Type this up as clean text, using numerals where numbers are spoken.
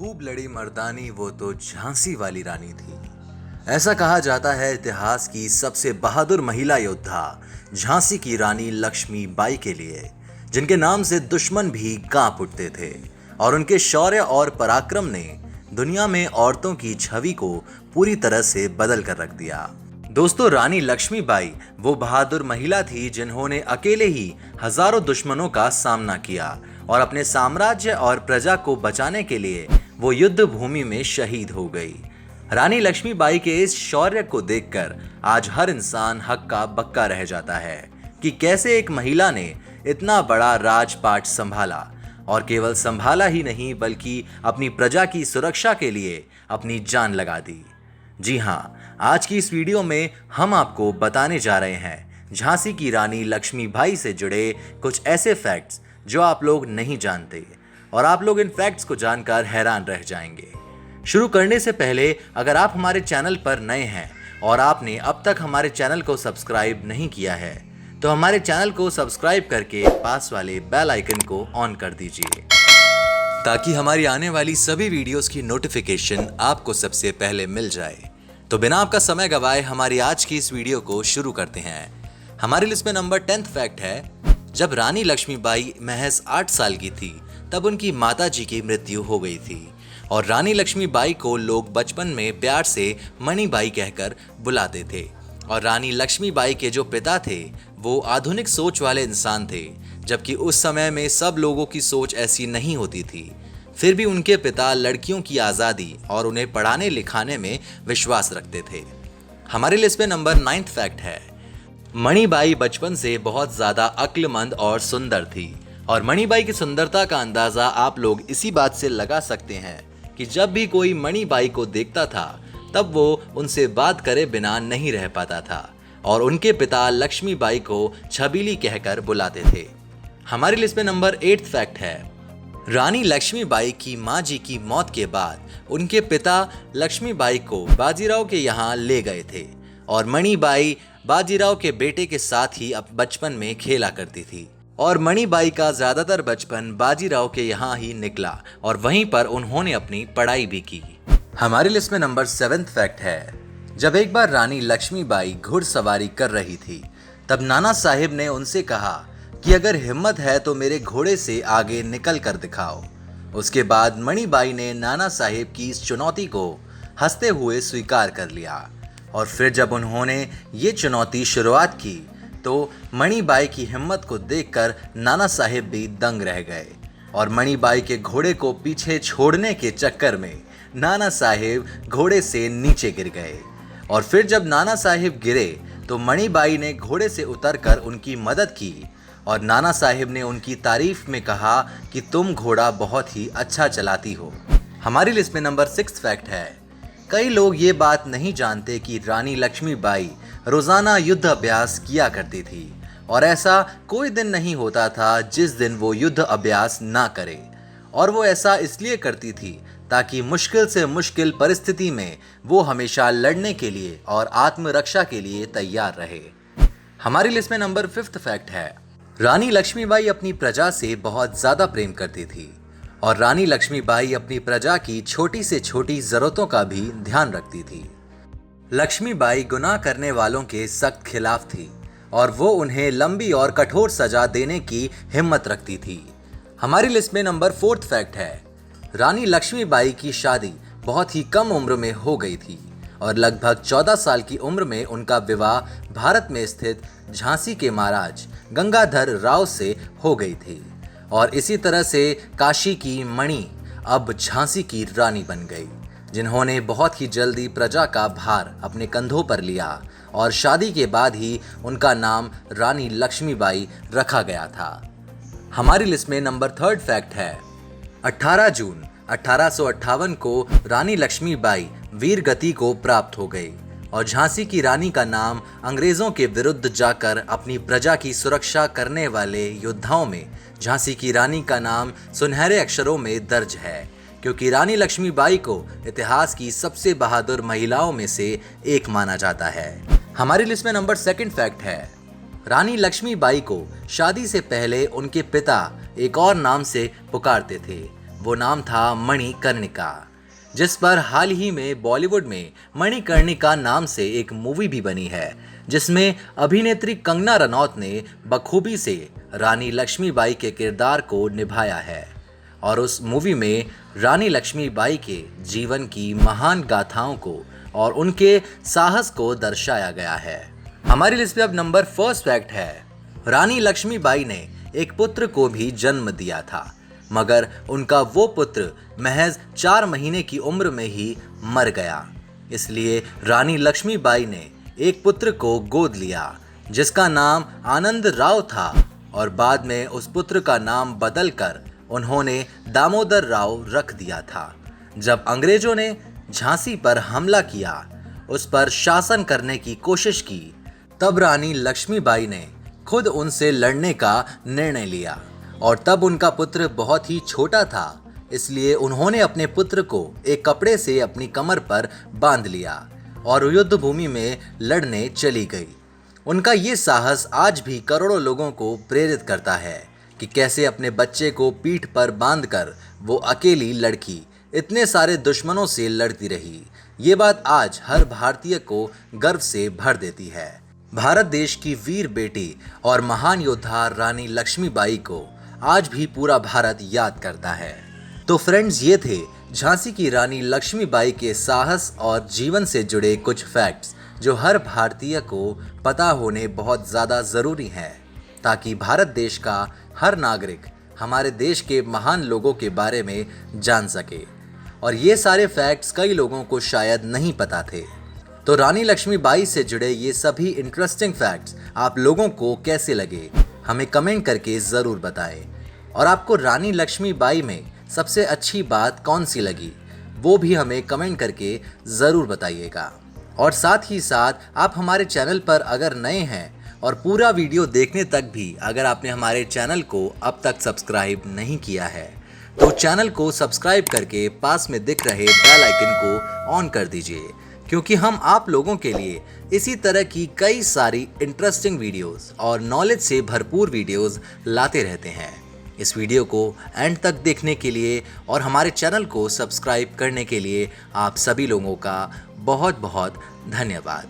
खूब लड़ी मर्दानी वो तो झांसी वाली रानी थी। ऐसा कहा जाता है इतिहास की सबसे बहादुर महिला योद्धा झांसी की रानी लक्ष्मी बाई के लिए, जिनके नाम से दुश्मन भी कांप उठते थे और उनके शौर्य और पराक्रम ने दुनिया में औरतों की छवि को पूरी तरह से बदल कर रख दिया। दोस्तों, रानी लक्ष्मीबाई वो बहादुर महिला थी जिन्होंने अकेले ही हजारों दुश्मनों का सामना किया और अपने साम्राज्य और प्रजा को बचाने के लिए वो युद्ध भूमि में शहीद हो गई। रानी लक्ष्मीबाई के इस शौर्य को देखकर आज हर इंसान हक्का बक्का रह जाता है कि कैसे एक महिला ने इतना बड़ा राजपाट संभाला और केवल संभाला ही नहीं बल्कि अपनी प्रजा की सुरक्षा के लिए अपनी जान लगा दी। जी हाँ, आज की इस वीडियो में हम आपको बताने जा रहे हैं झांसी की रानी लक्ष्मीबाई से जुड़े कुछ ऐसे फैक्ट्स जो आप लोग नहीं जानते और आप लोग इन फैक्ट्स को जानकर हैरान रह जाएंगे। शुरू करने से पहले अगर आप हमारे चैनल पर नए हैं और आपने अब तक हमारे चैनल को सब्सक्राइब नहीं किया है तो हमारे चैनल को सब्सक्राइब करके पास वाले बेल आइकन को ऑन कर दीजिए ताकि हमारी आने वाली सभी वीडियोस की नोटिफिकेशन आपको सबसे पहले मिल जाए। तो बिना आपका समय गवाए हमारी आज की इस वीडियो को शुरू करते हैं। हमारी लिस्ट में नंबर 10 फैक्ट है, जब रानी लक्ष्मीबाई महज 8 साल की थी तब उनकी माताजी की मृत्यु हो गई थी और रानी लक्ष्मीबाई को लोग बचपन में प्यार से मणिबाई कहकर बुलाते थे। और रानी लक्ष्मीबाई के जो पिता थे वो आधुनिक सोच वाले इंसान थे, जबकि उस समय में सब लोगों की सोच ऐसी नहीं होती थी। फिर भी उनके पिता लड़कियों की आज़ादी और उन्हें पढ़ाने लिखाने में विश्वास रखते थे। हमारे लिस्ट में नंबर 9 फैक्ट है, मणिबाई बचपन से बहुत ज़्यादा अक्लमंद और सुंदर थी और मणिबाई की सुंदरता का अंदाज़ा आप लोग इसी बात से लगा सकते हैं कि जब भी कोई मणिबाई को देखता था तब वो उनसे बात करे बिना नहीं रह पाता था और उनके पिता लक्ष्मीबाई को छबीली कहकर बुलाते थे। हमारी लिस्ट में नंबर 8 फैक्ट है, रानी लक्ष्मीबाई की माँ जी की मौत के बाद उनके पिता लक्ष्मीबाई को बाजीराव के यहाँ ले गए थे और मणिबाई बाजीराव के बेटे के साथ ही अब बचपन में खेला करती थी और मणिबाई का ज्यादातर बचपन बाजीराव के यहाँ ही निकला और वहीं पर उन्होंने अपनी पढ़ाई भी की। हमारी लिस्ट में नंबर 7 फैक्ट है, जब एक बार रानी लक्ष्मीबाई घुड़सवारी कर रही थी तब नाना साहिब ने उनसे कहा कि अगर हिम्मत है तो मेरे घोड़े से आगे निकल कर दिखाओ। उसके बाद मणिबाई ने नाना साहिब की इस चुनौती को हंसते हुए स्वीकार कर लिया और फिर जब उन्होंने ये चुनौती शुरुआत की तो मणिबाई की हिम्मत को देखकर नाना साहिब भी दंग रह गए और मणिबाई के घोड़े को पीछे छोड़ने के चक्कर में नाना साहिब घोड़े से नीचे गिर गए और फिर जब नाना साहिब गिरे तो मणिबाई ने घोड़े से उतरकर उनकी मदद की और नाना साहिब ने उनकी तारीफ में कहा कि तुम घोड़ा बहुत ही अच्छा चलाती हो। हमारी लिस्ट में नंबर 6 फैक्ट है, कई लोग ये बात नहीं जानते कि रानी लक्ष्मीबाई रोजाना युद्ध अभ्यास किया करती थी और ऐसा कोई दिन नहीं होता था जिस दिन वो युद्ध अभ्यास ना करे और वो ऐसा इसलिए करती थी ताकि मुश्किल से मुश्किल परिस्थिति में वो हमेशा लड़ने के लिए और आत्मरक्षा के लिए तैयार रहे। हमारी लिस्ट में नंबर 5 फैक्ट है, रानी लक्ष्मीबाई अपनी प्रजा से बहुत ज्यादा प्रेम करती थी और रानी लक्ष्मीबाई अपनी प्रजा की छोटी से छोटी जरूरतों का भी ध्यान रखती थी। लक्ष्मीबाई गुनाह करने वालों के सख्त खिलाफ थी और वो उन्हें लंबी और कठोर सजा देने की हिम्मत रखती थी। हमारी लिस्ट में नंबर 4 फैक्ट है, रानी लक्ष्मीबाई की शादी बहुत ही कम उम्र में हो गई थी और लगभग 14 साल की उम्र में उनका विवाह भारत में स्थित झांसी के महाराज गंगाधर राव से हो गई थी और इसी तरह से काशी की मणि अब झांसी की रानी बन गई, जिन्होंने बहुत ही जल्दी प्रजा का भार अपने कंधों पर लिया और शादी के बाद ही उनका नाम रानी लक्ष्मीबाई रखा गया था। हमारी लिस्ट में नंबर 3 फैक्ट है, 18 जून 1858 को रानी लक्ष्मीबाई वीर गति को प्राप्त हो गई और झांसी की रानी का नाम अंग्रेजों के विरुद्ध जाकर अपनी प्रजा की सुरक्षा करने वाले योद्धाओं में झांसी की रानी का नाम सुनहरे अक्षरों में दर्ज है, क्योंकि रानी लक्ष्मीबाई को इतिहास की सबसे बहादुर महिलाओं में से एक माना जाता है। हमारी लिस्ट में नंबर 2 फैक्ट है, रानी लक्ष्मीबाई को शादी से पहले उनके पिता एक और नाम से पुकारते थे वो नाम था मणिकर्णिका, जिस पर हाल ही में बॉलीवुड में मणिकर्णिका नाम से एक मूवी भी बनी है, जिसमें अभिनेत्री कंगना रनौत ने बखूबी से रानी लक्ष्मीबाई के किरदार को निभाया है और उस मूवी में रानी लक्ष्मीबाई के जीवन की महान गाथाओं को और उनके साहस को दर्शाया गया है। हमारी लिस्ट पे अब नंबर फर्स्ट फैक्ट है, रानी लक्ष्मीबाई ने एक पुत्र को भी जन्म दिया था, मगर उनका वो पुत्र महज 4 महीने की उम्र में ही मर गया। इसलिए रानी लक्ष्मीबाई ने एक पुत्र को गोद लिया जिसका नाम आनंद राव था और बाद में उस पुत्र का नाम बदलकर उन्होंने दामोदर राव रख दिया था। जब अंग्रेजों ने झांसी पर हमला किया, उस पर शासन करने की कोशिश की, तब रानी लक्ष्मीबाई ने खुद उनसे लड़ने का निर्णय लिया और तब उनका पुत्र बहुत ही छोटा था, इसलिए उन्होंने अपने पुत्र को एक कपड़े से अपनी कमर पर बांध लिया और युद्ध भूमि में लड़ने चली गई। उनका ये साहस आज भी करोड़ों लोगों को प्रेरित करता है कि कैसे अपने बच्चे को पीठ पर बांधकर वो अकेली लड़की इतने सारे दुश्मनों से लड़ती रही। ये बात आज हर भारतीय को गर्व से भर देती है। भारत देश की वीर बेटी और महान योद्धा रानी लक्ष्मीबाई को आज भी पूरा भारत याद करता है। तो फ्रेंड्स, ये थे झांसी की रानी लक्ष्मीबाई के साहस और जीवन से जुड़े कुछ फैक्ट्स जो हर भारतीय को पता होने बहुत ज़्यादा ज़रूरी हैं, ताकि भारत देश का हर नागरिक हमारे देश के महान लोगों के बारे में जान सके। और ये सारे फैक्ट्स कई लोगों को शायद नहीं पता थे। तो रानी लक्ष्मीबाई से जुड़े ये सभी इंटरेस्टिंग फैक्ट्स आप लोगों को कैसे लगे, हमें कमेंट करके ज़रूर बताएं। और आपको रानी लक्ष्मीबाई में सबसे अच्छी बात कौन सी लगी, वो भी हमें कमेंट करके ज़रूर बताइएगा। और साथ ही साथ आप हमारे चैनल पर अगर नए हैं और पूरा वीडियो देखने तक भी अगर आपने हमारे चैनल को अब तक सब्सक्राइब नहीं किया है, तो चैनल को सब्सक्राइब करके पास में दिख रहे बेल आइकन को ऑन कर दीजिए, क्योंकि हम आप लोगों के लिए इसी तरह की कई सारी इंटरेस्टिंग वीडियोस और नॉलेज से भरपूर वीडियोस लाते रहते हैं। इस वीडियो को एंड तक देखने के लिए और हमारे चैनल को सब्सक्राइब करने के लिए आप सभी लोगों का बहुत बहुत धन्यवाद।